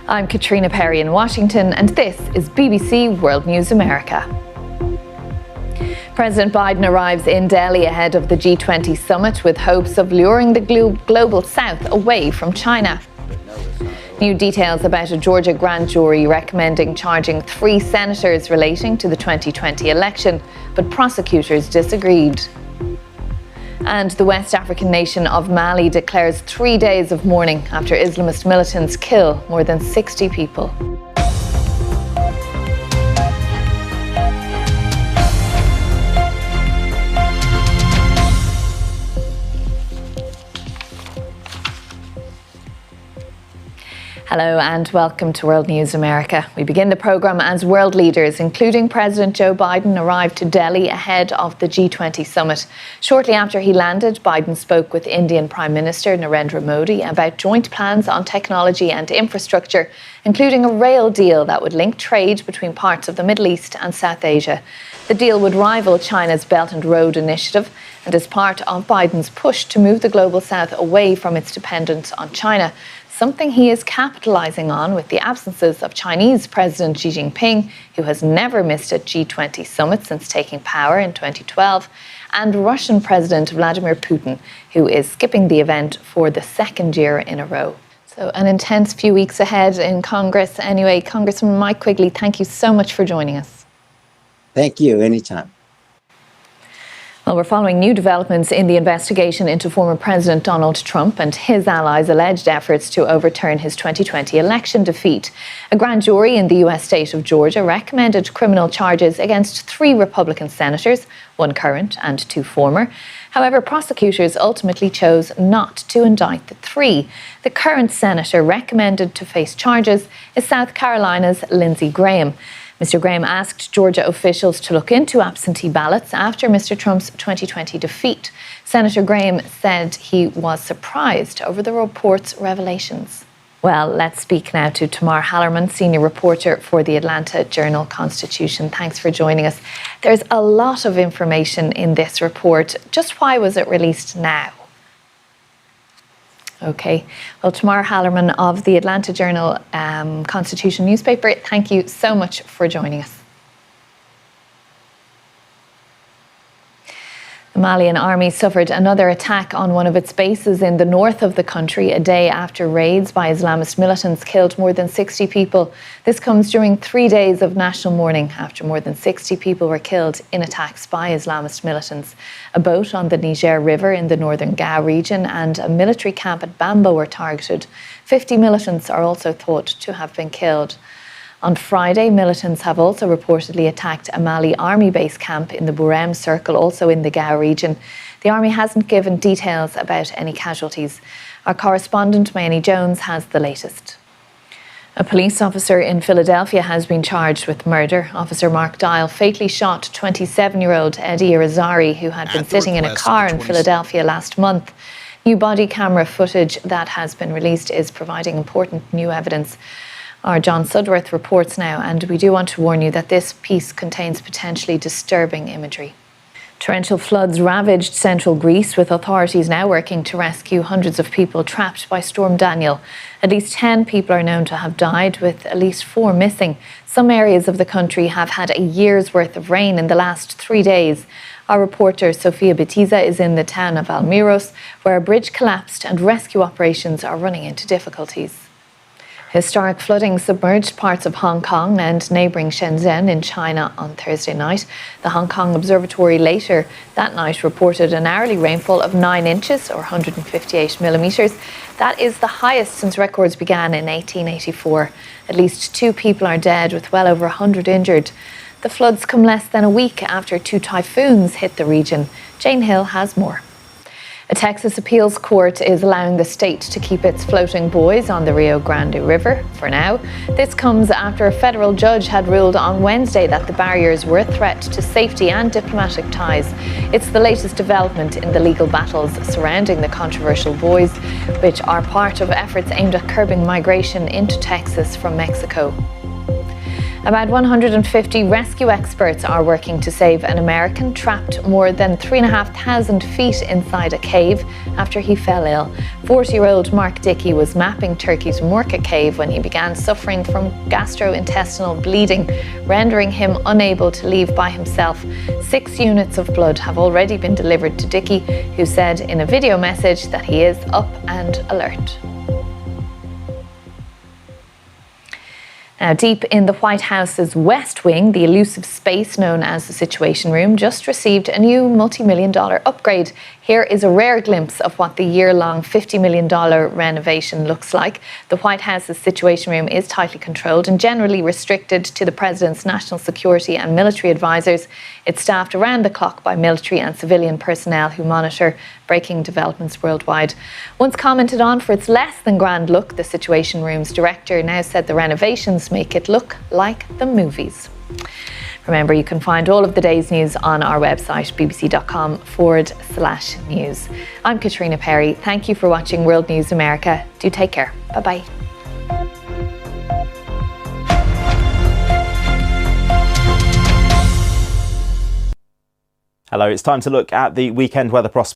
I'm Caitriona Perry in Washington, and this is BBC World News America. President Biden arrives in Delhi ahead of the G20 summit with hopes of luring the global south away from China. New details about a Georgia grand jury recommending charging 3 senators relating to the 2020 election, but prosecutors disagreed. And the West African nation of Mali declares 3 days of mourning after Islamist militants kill more than 60 people. Hello and welcome to World News America. We begin the programme as world leaders, including President Joe Biden, arrived to Delhi ahead of the G20 summit. Shortly after he landed, Biden spoke with Indian Prime Minister Narendra Modi about joint plans on technology and infrastructure, including a rail deal that would link trade between parts of the Middle East and South Asia. The deal would rival China's Belt and Road Initiative and is part of Biden's push to move the global south away from its dependence on China, something he is capitalising on with the absences of Chinese President Xi Jinping, who has never missed a G20 summit since taking power in 2012, and Russian President Vladimir Putin, who is skipping the event for the second year in a row. So an intense few weeks ahead in Congress. Anyway, Congressman Mike Quigley, thank you so much for joining us. Thank you. Anytime. Well, we're following new developments in the investigation into former President Donald Trump and his allies' alleged efforts to overturn his 2020 election defeat. A grand jury in the US state of Georgia recommended criminal charges against 3 Republican senators, 1 current and 2 former. However, prosecutors ultimately chose not to indict the 3. The current senator recommended to face charges is South Carolina's Lindsey Graham. Mr. Graham asked Georgia officials to look into absentee ballots after Mr. Trump's 2020 defeat. Senator Graham said he was surprised over the report's revelations. Well, let's speak now to Tamar Hallerman, senior reporter for the Atlanta Journal-Constitution. Thanks for joining us. There's a lot of information in this report. Just why was it released now? Okay. Well, Tamar Hallerman of the Atlanta Journal-Constitution newspaper, thank you so much for joining us. The Malian army suffered another attack on one of its bases in the north of the country a day after raids by Islamist militants killed more than 60 people. This comes during 3 days of national mourning after more than 60 people were killed in attacks by Islamist militants. A boat on the Niger River in the northern Gao region and a military camp at Bambo were targeted. 50 militants are also thought to have been killed. On Friday, militants have also reportedly attacked a Mali army base camp in the Bourem Circle, also in the Gao region. The army hasn't given details about any casualties. Our correspondent, Mayeni Jones, has the latest. A police officer in Philadelphia has been charged with murder. Officer Mark Dial fatally shot 27-year-old Eddie Irizarry, who had been sitting in a car in Philadelphia last month. New body camera footage that has been released is providing important new evidence. Our John Sudworth reports now, and we do want to warn you that this piece contains potentially disturbing imagery. Torrential floods ravaged central Greece, with authorities now working to rescue hundreds of people trapped by Storm Daniel. At least 10 people are known to have died, with at least 4 missing. Some areas of the country have had a year's worth of rain in the last 3 days. Our reporter Sofia Betiza is in the town of Almiros, where a bridge collapsed and rescue operations are running into difficulties. Historic flooding submerged parts of Hong Kong and neighbouring Shenzhen in China on Thursday night. The Hong Kong Observatory later that night reported an hourly rainfall of 9 inches or 158 millimetres. That is the highest since records began in 1884. At least 2 people are dead, with well over 100 injured. The floods come less than a week after 2 typhoons hit the region. Jane Hill has more. A Texas appeals court is allowing the state to keep its floating buoys on the Rio Grande River for now. This comes after a federal judge had ruled on Wednesday that the barriers were a threat to safety and diplomatic ties. It's the latest development in the legal battles surrounding the controversial buoys, which are part of efforts aimed at curbing migration into Texas from Mexico. About 150 rescue experts are working to save an American trapped more than 3,500 feet inside a cave after he fell ill. 40-year-old Mark Dickey was mapping Turkey to Murka Cave when he began suffering from gastrointestinal bleeding, rendering him unable to leave by himself. 6 units of blood have already been delivered to Dickey, who said in a video message that he is up and alert. Now, deep in the White House's West Wing, the elusive space known as the Situation Room just received a new multi-million-dollar upgrade. Here is a rare glimpse of what the year-long $50 million renovation looks like. The White House's Situation Room is tightly controlled and generally restricted to the President's national security and military advisors. It's staffed around the clock by military and civilian personnel who monitor breaking developments worldwide. Once commented on for its less than grand look, the Situation Room's director now said the renovations make it look like the movies. Remember, you can find all of the day's news on our website, bbc.com/news. I'm Caitriona Perry. Thank you for watching World News America. Do take care. Bye-bye. Hello, it's time to look at the weekend weather prospects.